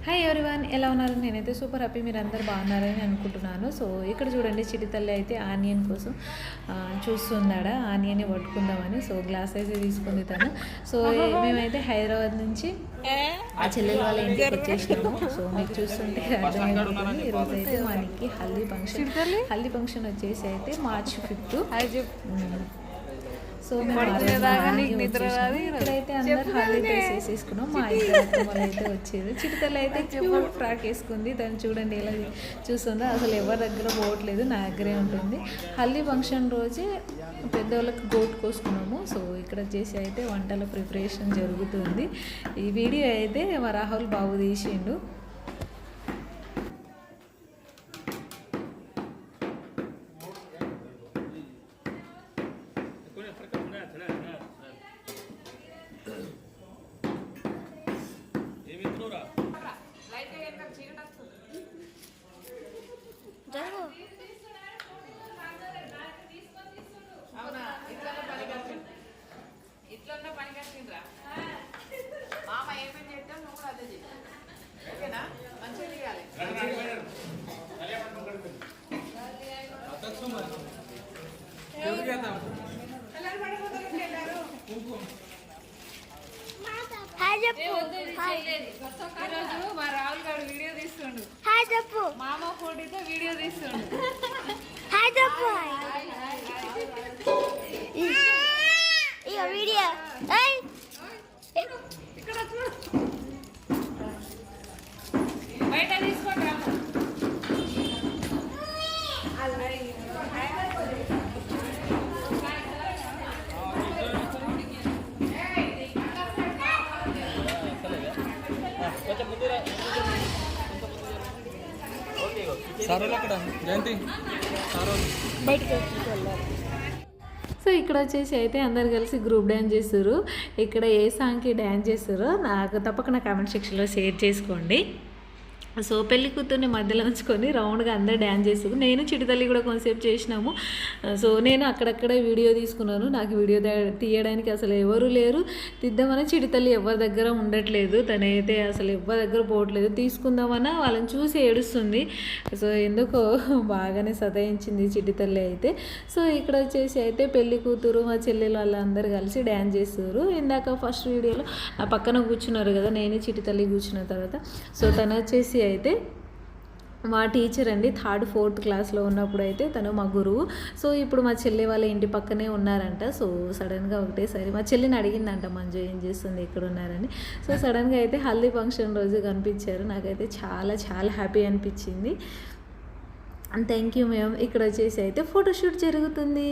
Hi everyone, ఎలా ఉన్నారు? నేనైతే సూపర్ హ్యాపీ, మీరు అందరు బాగున్నారని అనుకుంటున్నాను. సో ఇక్కడ చూడండి, చిటి తల్లి అయితే ఆనియన్ కోసం చూస్తున్నాడా, ఆనియన్ పట్టుకుందామని. సో గ్లాస్ అయితే తీసుకుంది తను. సో మేమైతే హైదరాబాద్ నుంచి ఆ చెల్లెల వాళ్ళ ఇంటికి వచ్చేసినాము. సో మీకు చూస్తుంటే అర్థమైపోతుంది. ఈరోజు అయితే మనకి హల్దీ ఫంక్షన్ వచ్చేసి అయితే March 5th. సో ఇక్కడైతే అందరు హల్దీ డ్రెస్ వేసేసుకున్నాం. మా ఇద్దరు అయితే వచ్చేది. చిటితల్లి అయితే క్యూట్ ఫ్రాక్ వేసుకుంది. దాన్ని చూడండి ఎలా చూస్తుందో. అసలు ఎవరి దగ్గర పోవట్లేదు, నా దగ్గరే ఉంటుంది. హల్దీ ఫంక్షన్ రోజే పెద్దవాళ్ళకి గోట్ కోసుకున్నాము. సో ఇక్కడ వచ్చేసి అయితే వంటల ప్రిపరేషన్ జరుగుతుంది. ఈ వీడియో అయితే మా రాహుల్ బాబు తీసిండు. ఇట్లా పని కట్టిండ్రా మామ ఏమేమి చేద్దాం నువ్వు కూడా అదే చేయి. ఓకేనా? మంచిగా చేయాలి. ఈరోజు మా రాహుల్ గారు వీడియో తీస్తుండు. మామ ఫోటోతో వీడియో తీస్తుండు. వీడియో ఇక్కడ చూడు, బయట తీసుకోండి. సో ఇక్కడ వచ్చేసి అయితే అందరు కలిసి గ్రూప్ డ్యాన్స్ చేస్తారు. ఇక్కడ ఏ సాంగ్కి డ్యాన్స్ చేస్తారో నాకు తప్పకుండా కామెంట్ సెక్షన్లో షేర్ చేసుకోండి. సో పెళ్లి కూతుర్ని మధ్యలో ఉంచుకొని రౌండ్గా అందరు డ్యాన్స్ చేస్తారు. నేను చిటితల్లి కూడా కొంతసేపు చేసినాము. సో నేను అక్కడక్కడ వీడియో తీసుకున్నాను. నాకు వీడియో తీయడానికి అసలు ఎవరు లేరు. తీద్దామని చిటితల్లి ఎవరి దగ్గర ఉండట్లేదు. తనైతే అసలు ఎవరి దగ్గర పోవట్లేదు. తీసుకుందామన్నా వాళ్ళని చూసి ఏడుస్తుంది. సో ఎందుకో బాగానే సతాయించింది చిటితల్లి అయితే. సో ఇక్కడ వచ్చేసి అయితే పెళ్లి కూతురు మా చెల్లెలు వాళ్ళందరూ కలిసి డ్యాన్స్ చేస్తారు. ఇందాక ఫస్ట్ వీడియోలో నా పక్కన కూర్చున్నారు కదా, నేను చిటితల్లి కూర్చున్న తర్వాత. సో తను వచ్చేసి అయితే మా టీచర్ అండి. 3rd 4th క్లాస్లో ఉన్నప్పుడు అయితే తను మా గురువు. సో ఇప్పుడు మా చెల్లి వాళ్ళ ఇంటి పక్కనే ఉన్నారంట. సో సడన్గా ఒకటేసారి మా చెల్లిని అడిగిందంట, మంజు ఏం చేస్తుంది, ఎక్కడ ఉన్నారని. సో సడన్గా అయితే హల్దీ ఫంక్షన్ రోజు కనిపించారు. నాకైతే చాలా చాలా హ్యాపీ అనిపించింది. And thank you ma'am. ఇక్కడ వచ్చేసి అయితే ఫోటోషూట్ జరుగుతుంది.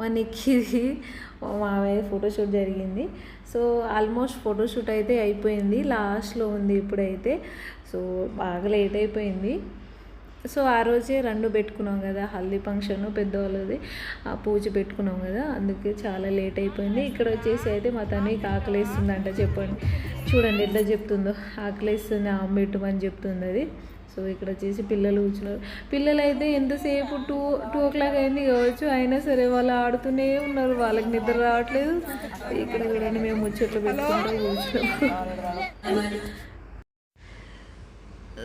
మనకి మావయ్య ఫోటోషూట్ జరిగింది. సో ఆల్మోస్ట్ ఫోటోషూట్ అయితే అయిపోయింది, లాస్ట్లో ఉంది ఇప్పుడైతే. సో బాగా లేట్ అయిపోయింది. సో ఆ రోజే 2 పెట్టుకున్నాం కదా, హల్దీ ఫంక్షన్ పెద్దవాళ్ళది పూజ పెట్టుకున్నాం కదా, అందుకే చాలా లేట్ అయిపోయింది. ఇక్కడ వచ్చేసి అయితే మా తనకి ఆకలేస్తుందంట. చెప్పండి, చూడండి ఎట్లా చెప్తుందో, ఆకలేస్తుంది పెట్టమని చెప్తుంది అది. సో ఇక్కడ వచ్చేసి పిల్లలు కూర్చున్నారు. పిల్లలు అయితే ఎంతసేపు 2 o'clock అయింది కావచ్చు, అయినా సరే వాళ్ళు ఆడుతూనే ఉన్నారు. వాళ్ళకి నిద్ర రావట్లేదు. ఇక్కడ కూడా మేము ముచ్చట్లు పెట్టుకుంటూ కూర్చున్నాం.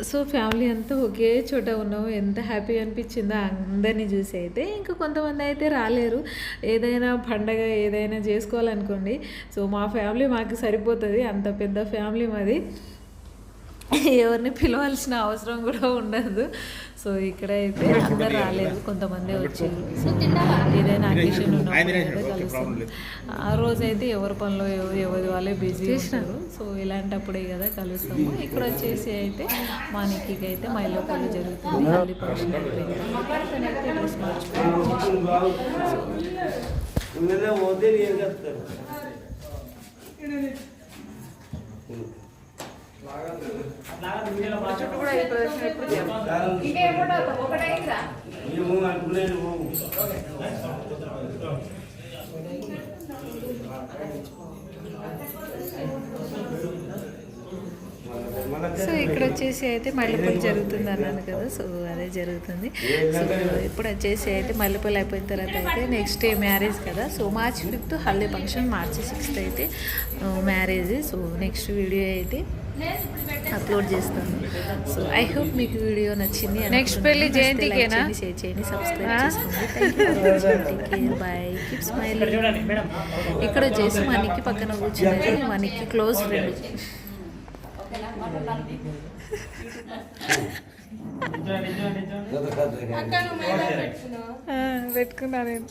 సో ఫ్యామిలీ అంతా ఒకే చోట ఉన్నాము. ఎంత హ్యాపీ అనిపించిందో అందరినీ చూసి అయితే. ఇంకా కొంతమంది అయితే రాలేరు. ఏదైనా పండగ ఏదైనా చేసుకోవాలనుకోండి, సో మా ఫ్యామిలీ మాకు సరిపోతుంది. అంత పెద్ద ఫ్యామిలీ మాది, ఎవరిని పిలవాల్సిన అవసరం కూడా ఉండదు. సో ఇక్కడ అయితే అందరు రాలేదు, కొంతమంది వచ్చారు. సో ఏదైనా అకేషన్ ఉన్నప్పుడు కలుస్తాం. ఆ రోజైతే ఎవరి పనిలో ఎవరి వాళ్ళే బిజీ చేసినారు. సో ఇలాంటప్పుడే కదా కలుస్తాము. ఇక్కడ వచ్చేసి అయితే మా నిక్కికి అయితే మైలో కళ్ళు జరుగుతుంది. హల్దీ ఫంక్షన్ అయిపోయింది. తనైతే డ్రెస్ మార్చుకోవాలి. చుట్టూ కూడా ఇంకేమో ఒకటైందా. సో ఇక్కడ వచ్చేసి అయితే మల్లెపూలు జరుగుతుంది అన్నాను కదా, సో అదే జరుగుతుంది. సో ఇప్పుడు వచ్చేసి అయితే మల్లెపూలు అయిపోయిన తర్వాత అయితే నెక్స్ట్ డే మ్యారేజ్ కదా. So March 5th haldi function, March 6th అయితే మ్యారేజ్. సో నెక్స్ట్ వీడియో అయితే అప్లోడ్ చేస్తాను. సో ఐ హోప్ మీకు వీడియో నచ్చింది. Next పెళ్లి జయంతికేనా? షేర్ చేయండి, సబ్స్క్రైబ్ చేసుకోండి. Bye, keep smiling. ఇక్కడ వచ్చేసి మా నిక్కి పక్కన కూర్చున్నది మా నిక్కి క్లోజ్ ఫ్రెండ్. పెట్టుకున్నా నేను.